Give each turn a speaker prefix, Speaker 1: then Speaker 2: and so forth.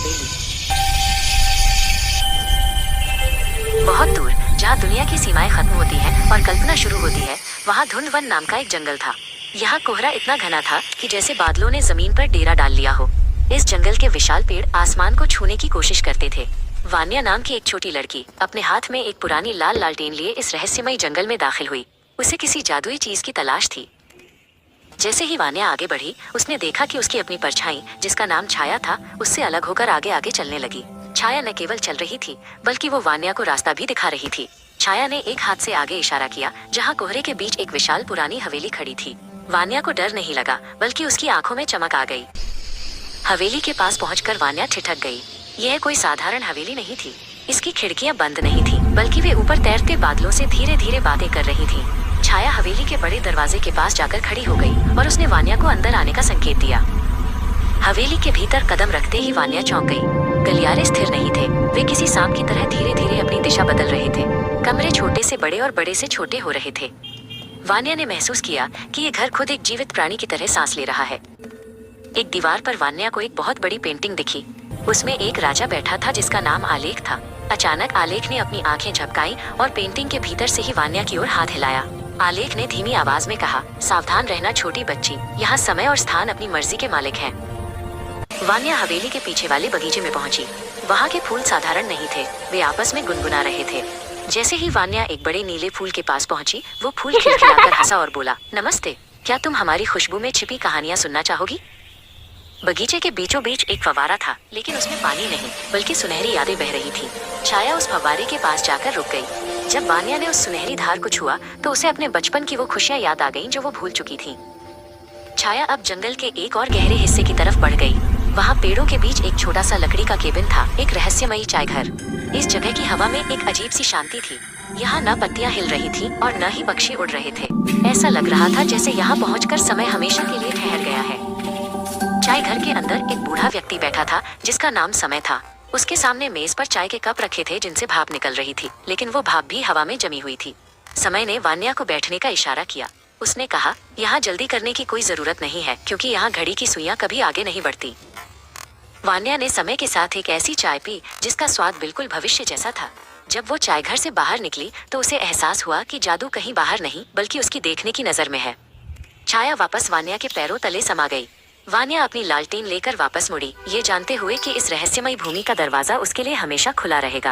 Speaker 1: हवेली। बहुत दूर, जहाँ दुनिया की सीमाएं खत्म होती हैं और कल्पना शुरू होती है, वहाँ धुंधवन नाम का एक जंगल था। यहाँ कोहरा इतना घना था कि जैसे बादलों ने जमीन पर डेरा डाल लिया हो। इस जंगल के विशाल पेड़ आसमान को छूने की कोशिश करते थे। वान्या नाम की एक छोटी लड़की अपने हाथ में एक पुरानी लाल लालटेन लिए इस रहस्यमयी जंगल में दाखिल हुई। उसे किसी जादुई चीज की तलाश थी। जैसे ही वान्या आगे बढ़ी, उसने देखा कि उसकी अपनी परछाई, जिसका नाम छाया था, उससे अलग होकर आगे आगे चलने लगी। छाया न केवल चल रही थी, बल्कि वो वान्या को रास्ता भी दिखा रही थी। छाया ने एक हाथ से आगे इशारा किया, जहाँ कोहरे के बीच एक विशाल पुरानी हवेली खड़ी थी। वान्या को डर नहीं लगा, बल्कि उसकी आंखों में चमक आ गई। हवेली के पास पहुंचकर वान्या ठिठक गई। यह कोई साधारण हवेली नहीं थी। इसकी खिड़कियां बंद नहीं थी, बल्कि वे ऊपर तैरते बादलों से धीरे धीरे बातें कर रही थी। छाया हवेली के बड़े दरवाजे के पास जाकर खड़ी हो गई और उसने वान्या को अंदर आने का संकेत दिया। हवेली के भीतर कदम रखते ही वान्या चौंक गई। गलियारे स्थिर नहीं थे, वे किसी सांप की तरह धीरे धीरे अपनी दिशा बदल रहे थे। कमरे छोटे से बड़े और बड़े से छोटे हो रहे थे। वान्या ने महसूस किया कि ये घर खुद एक जीवित प्राणी की तरह सांस ले रहा है। एक दीवार पर वान्या को एक बहुत बड़ी पेंटिंग दिखी। उसमें एक राजा बैठा था जिसका नाम आलेख था। अचानक आलेख ने अपनी आंखें झपकाई और पेंटिंग के भीतर से ही वान्या की ओर हाथ हिलाया। आलेख ने धीमी आवाज में कहा, सावधान रहना छोटी बच्ची, यहाँ समय और स्थान अपनी मर्जी के मालिक हैं। वान्या हवेली के पीछे वाले बगीचे में पहुंची। वहाँ के फूल साधारण नहीं थे, वे आपस में गुनगुना रहे थे। जैसे ही वान्या एक बड़े नीले फूल के पास पहुंची, वो फूल खिलखिलाकर हंसा और बोला, नमस्ते, क्या तुम हमारी खुशबू में छिपी कहानियां सुनना चाहोगी? बगीचे के बीचों बीच एक फव्वारा था, लेकिन उसमें पानी नहीं, बल्कि सुनहरी यादें बह रही थी। छाया उस फव्वारे के पास जाकर रुक गई। जब वान्या ने उस सुनहरी धार को छुआ, तो उसे अपने बचपन की वो खुशियां याद आ गईं जो वो भूल चुकी थी। छाया अब जंगल के एक और गहरे हिस्से की तरफ बढ़ गई। वहाँ पेड़ों के बीच एक छोटा सा लकड़ी का केबिन था, एक रहस्यमयी चाय घर। इस जगह की हवा में एक अजीब सी शांति थी। यहाँ न पत्तियां हिल रही थी और न ही पक्षी उड़ रहे थे। ऐसा लग रहा था जैसे यहाँ पहुंचकर समय हमेशा के लिए ठहर गया है। चाय घर के अंदर एक बूढ़ा व्यक्ति बैठा था, जिसका नाम समय था। उसके सामने मेज पर चाय के कप रखे थे जिनसे भाप निकल रही थी, लेकिन वो भाप भी हवा में जमी हुई थी। समय ने वान्या को बैठने का इशारा किया। उसने कहा, यहाँ जल्दी करने की कोई जरूरत नहीं है, क्योंकि यहाँ घड़ी की सुइयां कभी आगे नहीं बढ़ती। वान्या ने समय के साथ एक ऐसी चाय पी जिसका स्वाद बिल्कुल भविष्य जैसा था। जब वो चाय घर से बाहर निकली, तो उसे एहसास हुआ कि जादू कहीं बाहर नहीं, बल्कि उसकी देखने की नजर में है। छाया वापस वान्या के पैरों तले समा गई। वान्या अपनी लालटेन लेकर वापस मुड़ी, ये जानते हुए कि इस रहस्यमयी भूमि का दरवाजा उसके लिए हमेशा खुला रहेगा।